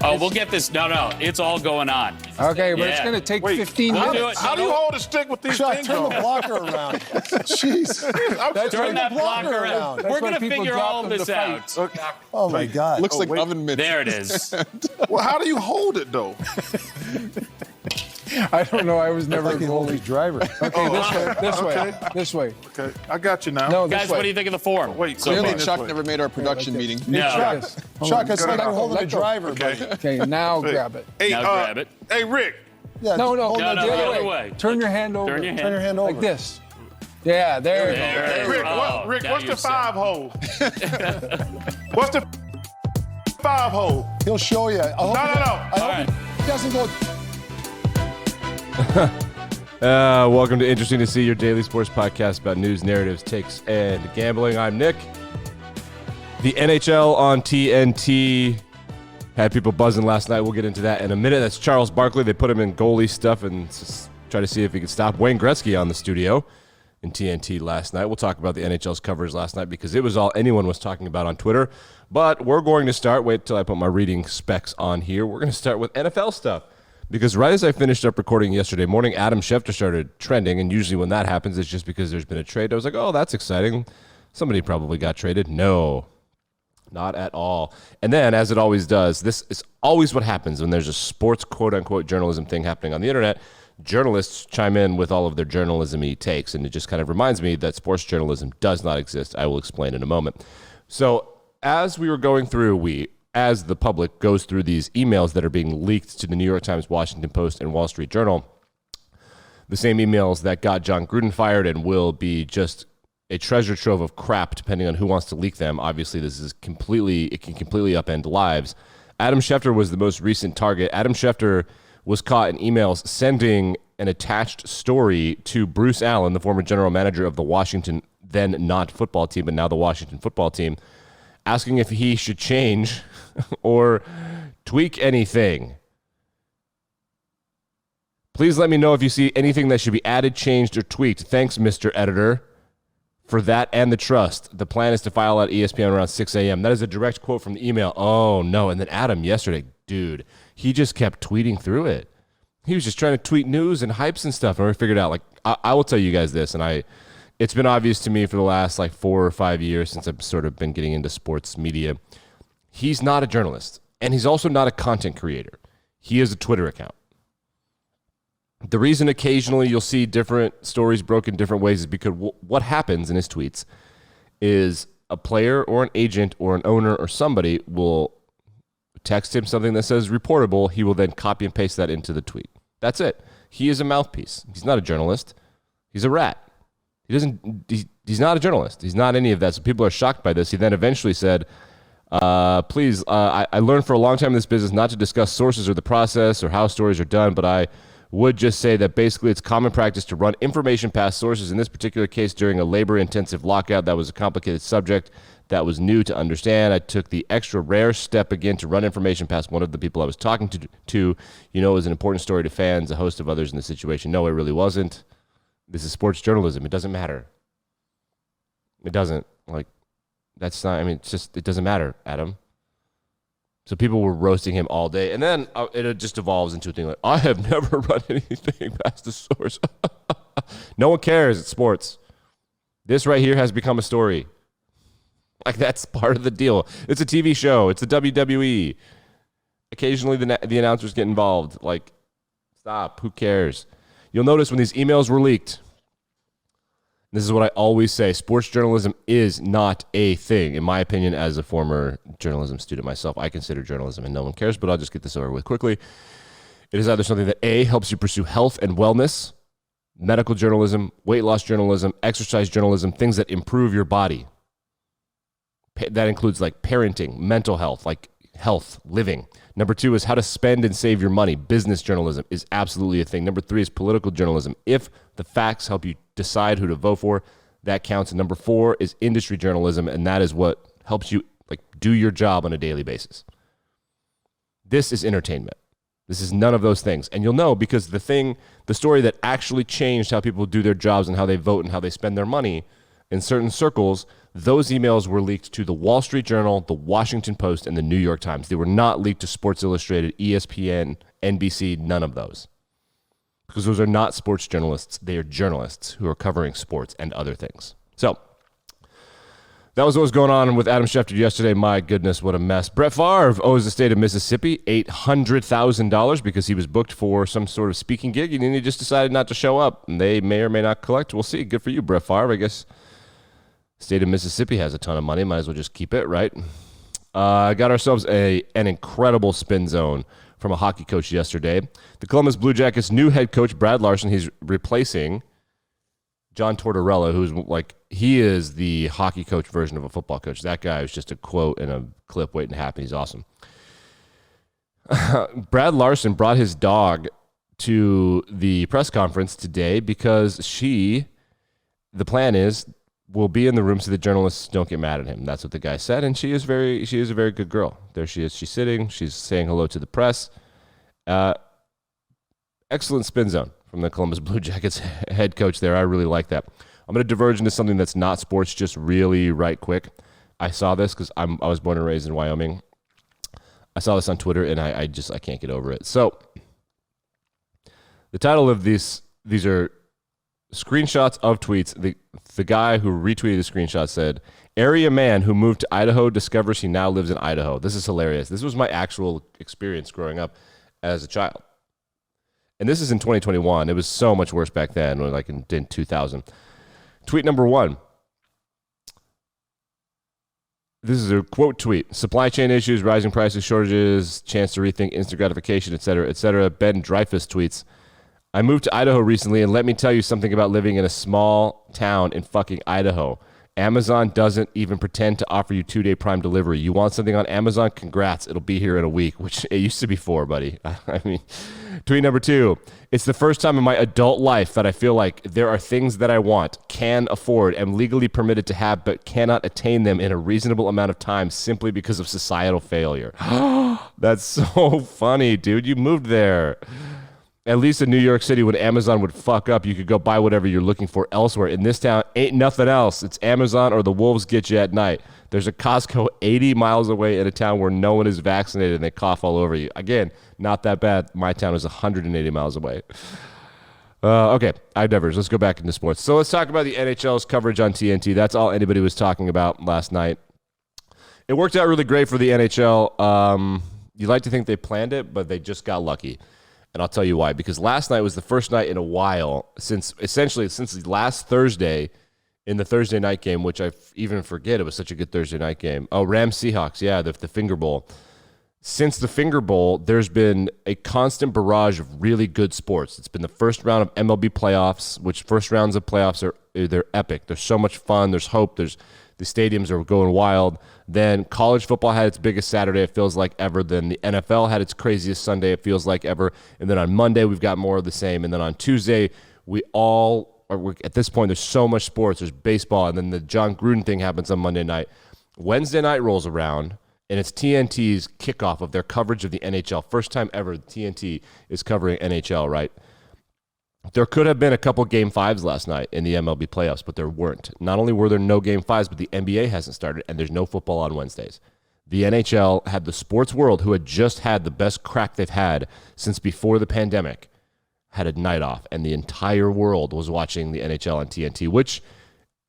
Oh, we'll get this. No, it's all going on. Okay, but it's going to take 15 minutes. How do you hold a stick with these things Turn on? the blocker around. Jeez. Turn that blocker around. We're going to figure all this out. Oh, my God. Looks like oven mitts. There it is. Well, how do you hold it, though? I don't know. I was never Like a he holds goalie. his driver. Okay, this way. Okay, I got you now. No, this Guys, way. what do you think of the form? Wait, so Clearly, far? Chuck never made our production meeting. No. Chuck, it's like holding a Let go. driver, buddy. Okay, now grab it. Hey, Now grab it. Hey, Rick. Yeah, No, hold No, it no, the the other way. way. Turn your hand over. Turn your hand. Turn your hand over. Like this. Yeah, there you go. There. Rick, Oh, Rick, now what's you're the 5-hole? What's the 5-hole? He'll show you. No. I hope he doesn't go. Welcome to Interesting to See, your daily sports podcast about news, narratives, takes, and gambling. I'm Nick. The NHL on TNT had people buzzing last night. We'll get into that in a minute. That's Charles Barkley. They put him in goalie stuff and try to see if he can stop Wayne Gretzky on the studio in TNT last night. We'll talk about the NHL's coverage last night because it was all anyone was talking about on Twitter. But we're going to start, wait till I put my reading specs on here. We're going to start with NFL stuff. Because right as I finished up recording yesterday morning, Adam Schefter started trending, and usually when that happens, it's just because there's been a trade. I was like, oh, that's exciting. Somebody probably got traded. No, not at all. And then, as it always does, this is always what happens when there's a sports quote-unquote journalism thing happening on the internet. Journalists chime in with all of their journalism-y takes, and it just kind of reminds me that sports journalism does not exist. I will explain in a moment. So as we were going through, as the public goes through these emails that are being leaked to the New York Times, Washington Post, and Wall Street Journal, the same emails that got John Gruden fired and will be just a treasure trove of crap depending on who wants to leak them. Obviously, it can completely upend lives. Adam Schefter was the most recent target. Adam Schefter was caught in emails sending an attached story to Bruce Allen, the former general manager of the Washington, then not football team, but now the Washington football team, asking if he should change or tweak anything. Please let me know if you see anything that should be added, changed, or tweaked. Thanks, Mr. Editor, for that and the trust. The plan is to file at ESPN around 6 a.m. That is a direct quote from the email. Oh, no. And then Adam yesterday, dude, he just kept tweeting through it. He was just trying to tweet news and hypes and stuff. And we figured out, I will tell you guys this, and it's been obvious to me for the last 4 or 5 years since I've sort of been getting into sports media. He's not a journalist, and he's also not a content creator. He is a Twitter account. The reason occasionally you'll see different stories broken different ways is because what happens in his tweets is a player or an agent or an owner or somebody will text him something that says reportable. He will then copy and paste that into the tweet. That's it. He is a mouthpiece. He's not a journalist. He's a rat. He's not a journalist. He's not any of that. So people are shocked by this. He then eventually said, please, I learned for a long time in this business not to discuss sources or the process or how stories are done, but I would just say that basically it's common practice to run information past sources. In this particular case, during a labor-intensive lockout, that was a complicated subject that was new to understand. I took the extra rare step again to run information past one of the people I was talking to. You know, it was an important story to fans, a host of others in the situation. No, it really wasn't. This is sports journalism. It doesn't matter. It doesn't. That's not, it's just, it doesn't matter, Adam. So people were roasting him all day. And then it just evolves into a thing like, I have never run anything past the source. No one cares. It's sports. This right here has become a story. That's part of the deal. It's a TV show. It's the WWE. Occasionally the announcers get involved. Stop. Who cares? You'll notice when these emails were leaked, this is what I always say, sports journalism is not a thing. In my opinion, as a former journalism student myself, I consider journalism, and no one cares, but I'll just get this over with quickly. It is either something that A, helps you pursue health and wellness, medical journalism, weight loss journalism, exercise journalism, things that improve your body. That includes parenting, mental health, health, living. Number 2 is how to spend and save your money. Business journalism is absolutely a thing. Number 3 is political journalism. If the facts help you decide who to vote for, that counts. And number 4 is industry journalism, and that is what helps you do your job on a daily basis. This is entertainment. This is none of those things. And you'll know because the story that actually changed how people do their jobs and how they vote and how they spend their money in certain circles, those emails were leaked to the Wall Street Journal, the Washington Post, and the New York Times. They were not leaked to Sports Illustrated, ESPN, NBC, none of those. Because those are not sports journalists. They are journalists who are covering sports and other things. So that was what was going on with Adam Schefter yesterday. My goodness, what a mess. Brett Favre owes the state of Mississippi $800,000 because he was booked for some sort of speaking gig, and then he just decided not to show up. And they may or may not collect. We'll see. Good for you, Brett Favre. I guess state of Mississippi has a ton of money. Might as well just keep it, right? Got ourselves an incredible spin zone from a hockey coach yesterday. The Columbus Blue Jackets' new head coach, Brad Larson, he's replacing John Tortorella, who's like, he is the hockey coach version of a football coach. That guy is just a quote in a clip waiting to happen. He's awesome. Brad Larson brought his dog to the press conference today because the plan is, will be in the room so the journalists don't get mad at him. That's what the guy said, and she is a very good girl. There she is. She's sitting. She's saying hello to the press. Excellent spin zone from the Columbus Blue Jackets head coach there. I really like that. I'm going to diverge into something that's not sports just really right quick. I saw this because I was born and raised in Wyoming. I saw this on Twitter, and I can't get over it. So the title of these are screenshots of tweets. The guy who retweeted the screenshot said, "Area man who moved to Idaho discovers he now lives in Idaho." This is hilarious. This was my actual experience growing up as a child. And this is in 2021. It was so much worse back then, like in 2000. Tweet number 1. This is a quote tweet. "Supply chain issues, rising prices, shortages, chance to rethink instant gratification, etc., etc." Ben Dreyfus tweets, "I moved to Idaho recently, and let me tell you something about living in a small town in fucking Idaho. Amazon doesn't even pretend to offer you 2-day Prime delivery. You want something on Amazon? Congrats. It'll be here in a week," which it used to be 4, buddy. I mean, tweet number 2. "It's the first time in my adult life that I feel like there are things that I want, can afford, am legally permitted to have, but cannot attain them in a reasonable amount of time simply because of societal failure." That's so funny, dude. You moved there. "At least in New York City, when Amazon would fuck up, you could go buy whatever you're looking for elsewhere. In this town, ain't nothing else. It's Amazon or the wolves get you at night. There's a Costco 80 miles away in a town where no one is vaccinated and they cough all over you." Again, not that bad. My town is 180 miles away. Okay, I diverge. Let's go back into sports. So let's talk about the NHL's coverage on TNT. That's all anybody was talking about last night. It worked out really great for the NHL. You'd like to think they planned it, but they just got lucky. And I'll tell you why. Because last night was the first night in a while since last Thursday in the Thursday night game, which I even forget it was such a good Thursday night game. Oh, Rams Seahawks. Yeah, the Finger Bowl. Since the Finger Bowl, there's been a constant barrage of really good sports. It's been the first round of MLB playoffs, which first rounds of playoffs they're epic. There's so much fun. There's hope. The stadiums are going wild. Then college football had its biggest Saturday, it feels like, ever. Then the NFL had its craziest Sunday, it feels like, ever. And then on Monday, we've got more of the same. And then on Tuesday, at this point, there's so much sports. There's baseball, and then the John Gruden thing happens on Monday night. Wednesday night rolls around, and it's TNT's kickoff of their coverage of the NHL. First time ever TNT is covering NHL, right? There could have been a couple Game 5s last night in the MLB playoffs, but there weren't. Not only were there no Game 5s, but the NBA hasn't started, and there's no football on Wednesdays. The NHL had the sports world, who had just had the best crack they've had since before the pandemic, had a night off, and the entire world was watching the NHL on TNT, which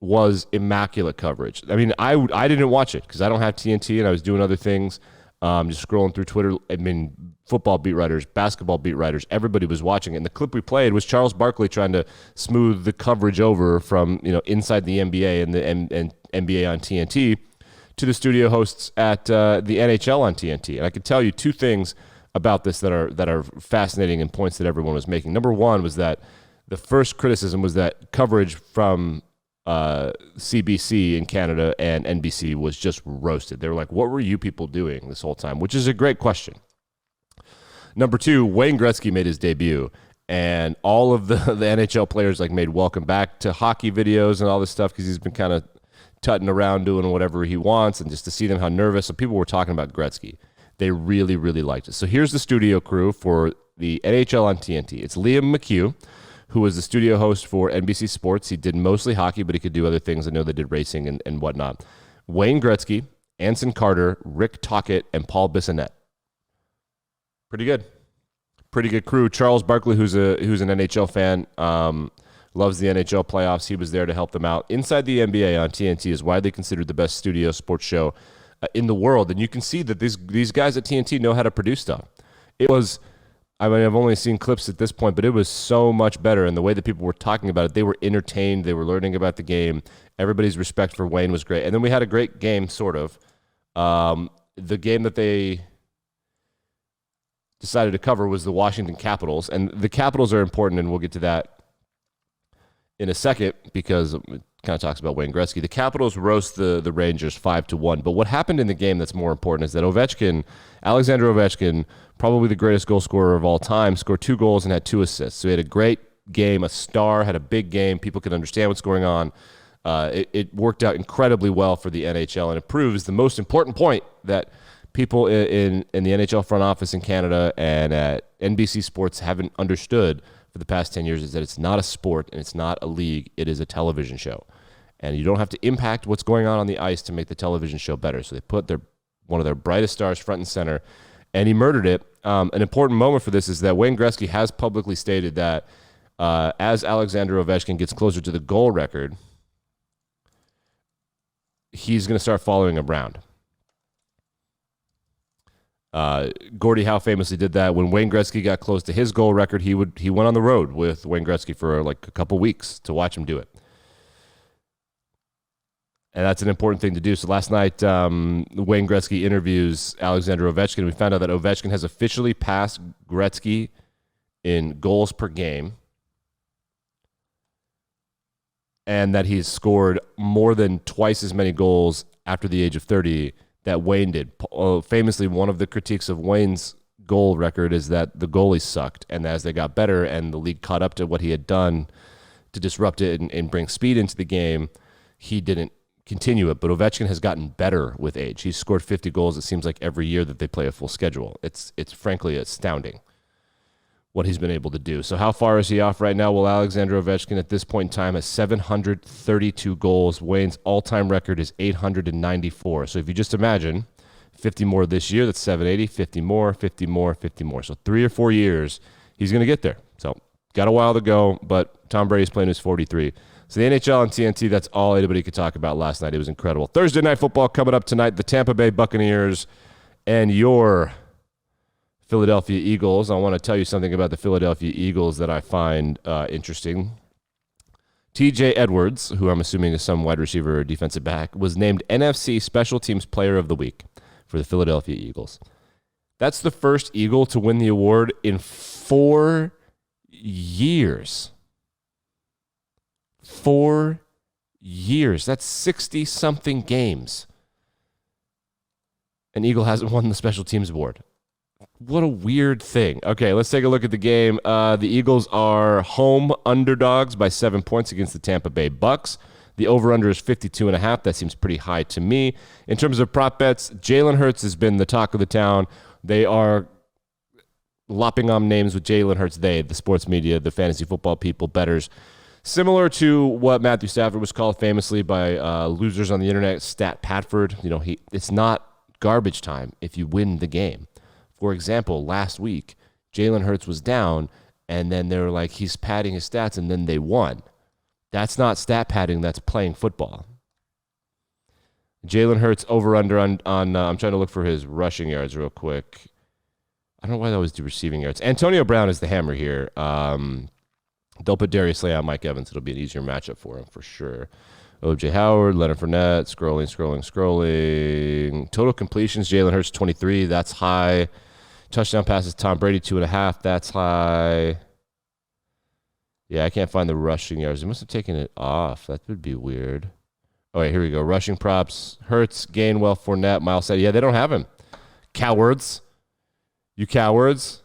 was immaculate coverage. I mean, I didn't watch it because I don't have TNT, and I was doing other things, just scrolling through Twitter. I mean, football beat writers, basketball beat writers, everybody was watching it. And the clip we played was Charles Barkley trying to smooth the coverage over from inside the NBA and the NBA on TNT to the studio hosts at the NHL on TNT. And I could tell you 2 things about this that are fascinating and points that everyone was making. Number 1 was that the first criticism was that coverage from CBC in Canada and NBC was just roasted. They were like, what were you people doing this whole time? Which is a great question. Number 2, Wayne Gretzky made his debut, and all of the NHL players made welcome back to hockey videos and all this stuff because he's been kind of tutting around doing whatever he wants, and just to see them how nervous. So people were talking about Gretzky. They really, really liked it. So here's the studio crew for the NHL on TNT. It's Liam McHugh, who was the studio host for NBC Sports. He did mostly hockey, but he could do other things. I know they did racing and whatnot. Wayne Gretzky, Anson Carter, Rick Tocchet, and Paul Bissonnette. Pretty good. Pretty good crew. Charles Barkley, who's an NHL fan, loves the NHL playoffs. He was there to help them out. Inside the NBA on TNT is widely considered the best studio sports show in the world, and you can see that these guys at TNT know how to produce stuff. It was, I mean, I've only seen clips at this point, but it was so much better, and the way that people were talking about it, they were entertained, they were learning about the game. Everybody's respect for Wayne was great, and then we had a great game, sort of. The game that they decided to cover was the Washington Capitals, and the Capitals are important, and we'll get to that in a second because it kind of talks about Wayne Gretzky. The Capitals roast the Rangers 5-1. But what happened in the game that's more important is that Alexander Ovechkin, probably the greatest goal scorer of all time, scored 2 goals and had 2 assists. So he had a great game, a star, had a big game. People could understand what's going on. It worked out incredibly well for the NHL, and it proves the most important point that people in the NHL front office in Canada and at NBC Sports haven't understood for the past 10 years is that it's not a sport and it's not a league. It is a television show. And you don't have to impact what's going on the ice to make the television show better. So they put one of their brightest stars front and center, and he murdered it. An important moment for this is that Wayne Gretzky has publicly stated that as Alexander Ovechkin gets closer to the goal record, he's going to start following him around. Gordie Howe famously did that. When Wayne Gretzky got close to his goal record, he went on the road with Wayne Gretzky for like a couple weeks to watch him do it. And that's an important thing to do. So last night, Wayne Gretzky interviews Alexander Ovechkin. We found out that Ovechkin has officially passed Gretzky in goals per game, and that he's scored more than twice as many goals after the age of 30 that Wayne did. Famously, one of the critiques of Wayne's goal record is that the goalies sucked, and as they got better and the league caught up to what he had done to disrupt it and bring speed into the game, he didn't continue it. But Ovechkin has gotten better with age. He's scored 50 goals, it seems like, every year that they play a full schedule. It's frankly astounding what he's been able to do. So how far is he off right now? Well, Alexander Ovechkin at this point in time has 732 goals. Wayne's all-time record is 894. So if you just imagine 50 more this year, that's 780, 50 more, 50 more, 50 more. So 3 or 4 years, he's going to get there. So got a while to go, but Tom Brady's playing his 43. So the NHL on TNT, that's all anybody could talk about last night. It was incredible. Thursday Night Football coming up tonight, the Tampa Bay Buccaneers and your Philadelphia Eagles. I want to tell you something about the Philadelphia Eagles that I find interesting. TJ Edwards, who I'm assuming is some wide receiver or defensive back, was named NFC Special Teams Player of the Week for the Philadelphia Eagles. That's the first Eagle to win the award in 4 years. 4 years. That's 60-something games. An Eagle hasn't won the Special Teams Award. What a weird thing. Okay, let's take a look at the game. The Eagles are home underdogs by 7 points against the Tampa Bay Bucks. The over-under is 52.5. That seems pretty high to me. In terms of prop bets, Jalen Hurts has been the talk of the town. They are lopping on names with Jalen Hurts. The sports media, the fantasy football people, bettors. Similar to what Matthew Stafford was called famously by losers on the internet, Stat Patford. You know, it's not garbage time if you win the game. For example, last week, Jalen Hurts was down, and then they were like, he's padding his stats, and then they won. That's not stat padding, that's playing football. Jalen Hurts over-under on I'm trying to look for his rushing yards real quick. I don't know why they always do receiving yards. Antonio Brown is the hammer here. Don't put Darius Slay on Mike Evans. It'll be an easier matchup for him for sure. O.J. Howard, Leonard Fournette, scrolling. Total completions, Jalen Hurts 23. That's high. Touchdown passes, Tom Brady 2.5. That's high. Yeah, I can't find the rushing yards. They must have taken it off. That would be weird. Oh, wait, here we go. Rushing props. Hurts, Gainwell, Fournette, Miles said, yeah, they don't have him. Cowards. You cowards.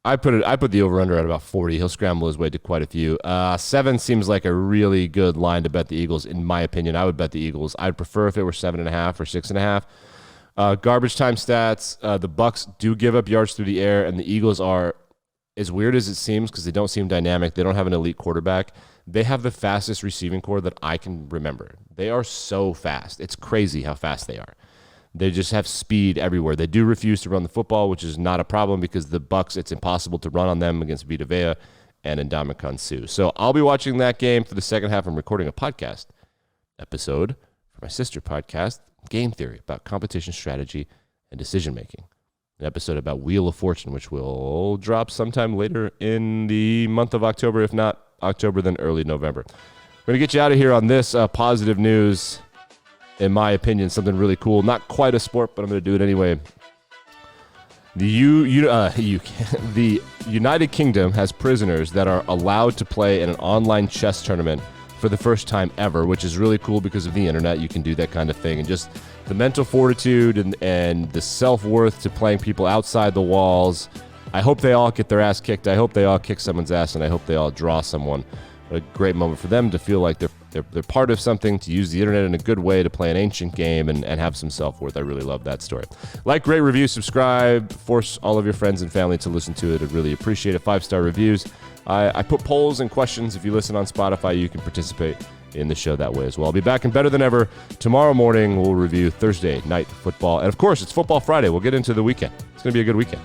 I put the over-under at about 40. He'll scramble his way to quite a few. 7 seems like a really good line to bet the Eagles, in my opinion. I would bet the Eagles. I'd prefer if it were 7.5 or 6.5. Garbage time stats. The Bucks do give up yards through the air, and the Eagles are as weird as it seems, because they don't seem dynamic, they don't have an elite quarterback, they have the fastest receiving core that I can remember. They are so fast. It's crazy how fast they are. They just have speed everywhere. They do refuse to run the football, which is not a problem because the Bucs, it's impossible to run on them against Vita Vea and Ndamukong Suh. So I'll be watching that game for the second half. I'm recording a podcast episode for my sister podcast, Game Theory, about competition strategy and decision-making. An episode about Wheel of Fortune, which will drop sometime later in the month of October. If not October, then early November. We're going to get you out of here on this positive news. In my opinion, something really cool. Not quite a sport, but I'm going to do it anyway. The United Kingdom has prisoners that are allowed to play in an online chess tournament for the first time ever, which is really cool because of the internet. You can do that kind of thing. And just the mental fortitude and the self-worth to playing people outside the walls. I hope they all get their ass kicked. I hope they all kick someone's ass, and I hope they all draw someone. What a great moment for them to feel like they're part of something, to use the internet in a good way to play an ancient game and have some self-worth. I really love that story. Like, rate, review, subscribe. Force all of your friends and family to listen to it. I'd really appreciate it. 5-star reviews. I put polls and questions. If you listen on Spotify, you can participate in the show that way as well. I'll be back and better than ever. Tomorrow morning, we'll review Thursday night football. And, of course, it's Football Friday. We'll get into the weekend. It's going to be a good weekend.